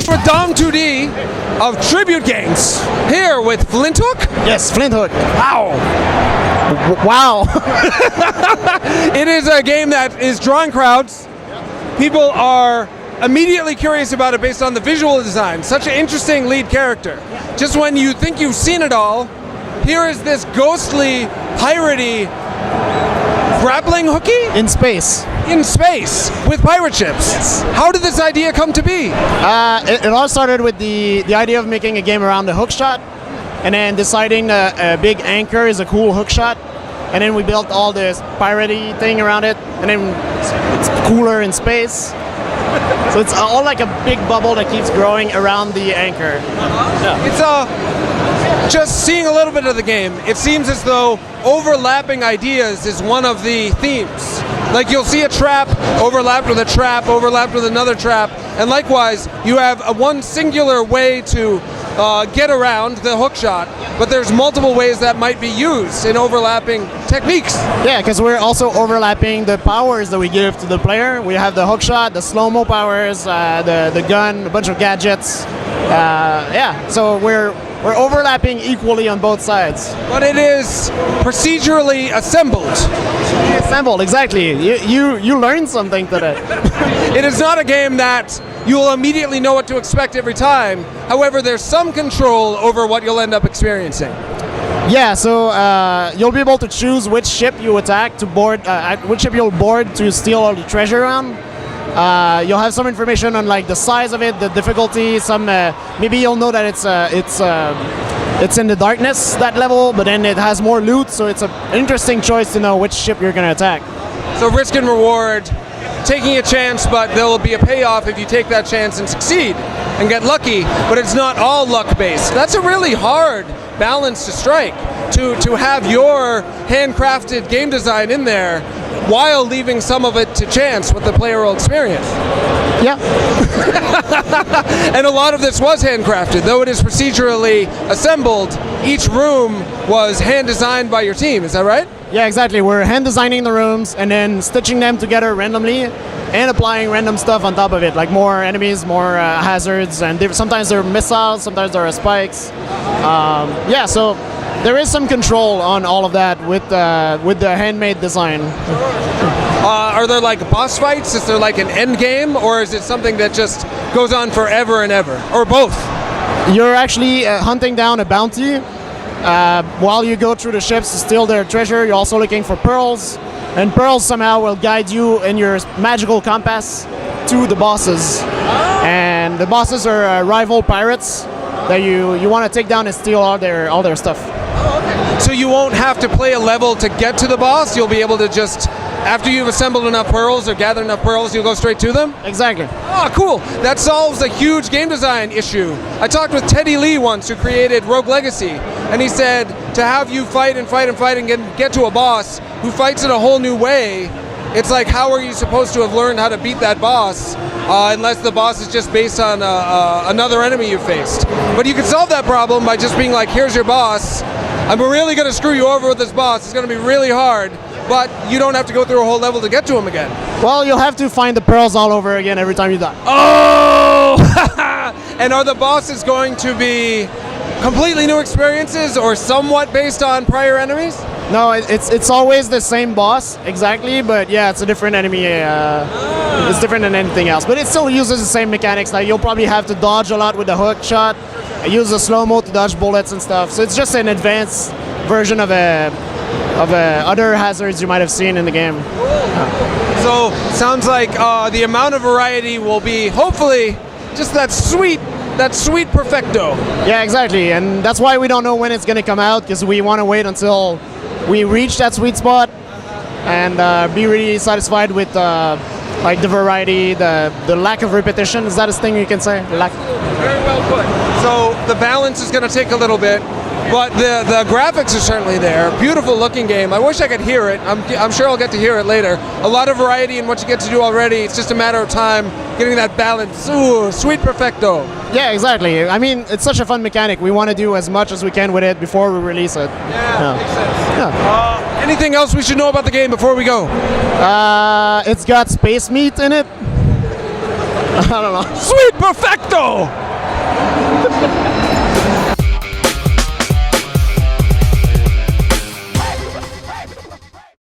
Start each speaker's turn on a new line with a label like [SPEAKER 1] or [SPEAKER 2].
[SPEAKER 1] For Dom 2D of Tribute Games, here with Flinthook.
[SPEAKER 2] Yes, Flinthook.
[SPEAKER 1] Wow.
[SPEAKER 2] Wow.
[SPEAKER 1] It is a game that is drawing crowds. People are immediately curious about it based on the visual design. Such an interesting lead character. Just when you think you've seen it all, here is this ghostly, piratey, grappling hooky?
[SPEAKER 2] In space.
[SPEAKER 1] In space, with pirate ships.
[SPEAKER 2] Yes.
[SPEAKER 1] How did this idea come to be?
[SPEAKER 2] It all started with the idea of making a game around the hook shot, and then deciding a big anchor is a cool hook shot, and then we built all this piratey thing around it, and then it's cooler in space. So it's all like a big bubble that keeps growing around the anchor. Yeah.
[SPEAKER 1] It's just seeing a little bit of the game, it seems as though overlapping ideas is one of the themes. Like you'll see a trap overlapped with a trap, overlapped with another trap, and likewise you have one singular way to get around the hook shot, but there's multiple ways that might be used in overlapping techniques.
[SPEAKER 2] Yeah, because we're also overlapping the powers that we give to the player. We have the hook shot, the slow-mo powers, the gun, a bunch of gadgets. Yeah, so we're overlapping equally on both sides.
[SPEAKER 1] But it is procedurally assembled.
[SPEAKER 2] Assembled, exactly. You learned something today.
[SPEAKER 1] It is not a game that you'll immediately know what to expect every time. However, there's some control over what you'll end up experiencing.
[SPEAKER 2] Yeah, so you'll be able to choose which ship you attack to board, which ship you'll board to steal all the treasure on. You'll have some information on like the size of it, the difficulty. Some maybe you'll know that it's in the darkness, that level, but then it has more loot, so it's an interesting choice to know which ship you're going to attack.
[SPEAKER 1] So risk and reward, taking a chance, but there will be a payoff if you take that chance and succeed and get lucky, but it's not all luck-based. That's a really hard balance to strike, to have your handcrafted game design in there while leaving some of it to chance what the player will experience.
[SPEAKER 2] Yeah.
[SPEAKER 1] And a lot of this was handcrafted, though it is procedurally assembled. Each room was hand designed by your team, is that right?
[SPEAKER 2] Yeah, exactly. We're hand designing the rooms and then stitching them together randomly and applying random stuff on top of it, like more enemies, more hazards, and sometimes there are missiles, sometimes there are spikes. Yeah, so there is some control on all of that with the handmade design.
[SPEAKER 1] Are there like boss fights? Is there like an end game, or is it something that just goes on forever and ever, or both?
[SPEAKER 2] You're actually hunting down a bounty while you go through the ships to steal their treasure. You're also looking for pearls, and pearls somehow will guide you in your magical compass to the bosses. And the bosses are rival pirates that you want to take down and steal all their stuff.
[SPEAKER 1] So you won't have to play a level to get to the boss. You'll be able to just, after you've assembled enough pearls or gathered enough pearls, you'll go straight to them?
[SPEAKER 2] Exactly.
[SPEAKER 1] Oh, cool. That solves a huge game design issue. I talked with Teddy Lee once, who created Rogue Legacy, and he said to have you fight and fight and fight and get to a boss who fights in a whole new way, it's like, how are you supposed to have learned how to beat that boss unless the boss is just based on another enemy you faced? But you can solve that problem by just being like, here's your boss. I'm really going to screw you over with this boss. It's going to be really hard, but you don't have to go through a whole level to get to him again.
[SPEAKER 2] Well, you'll have to find the pearls all over again every time you die.
[SPEAKER 1] Oh! And are the bosses going to be completely new experiences or somewhat based on prior enemies?
[SPEAKER 2] No, it's always the same boss, exactly, but yeah, it's a different enemy. It's different than anything else, but it still uses the same mechanics. Like you'll probably have to dodge a lot with the hook shot, use the slow-mo to dodge bullets and stuff. So it's just an advanced version of other hazards you might have seen in the game.
[SPEAKER 1] So sounds like the amount of variety will be hopefully just that sweet perfecto.
[SPEAKER 2] Yeah, exactly, and that's why we don't know when it's going to come out, because we want to wait until we reach that sweet spot and be really satisfied with like the variety, the lack of repetition. Is that a thing you can say?
[SPEAKER 1] Very well put. So the balance is going to take a little bit. But the graphics are certainly there. Beautiful looking game. I wish I could hear it. I'm sure I'll get to hear it later. A lot of variety in what you get to do already. It's just a matter of time getting that balance. Ooh, sweet perfecto.
[SPEAKER 2] Yeah, exactly. I mean, it's such a fun mechanic. We want to do as much as we can with it before we release it.
[SPEAKER 1] Yeah, makes sense.
[SPEAKER 2] Yeah.
[SPEAKER 1] Anything else we should know about the game before we go?
[SPEAKER 2] It's got space meat in it. I don't know.
[SPEAKER 1] Sweet perfecto!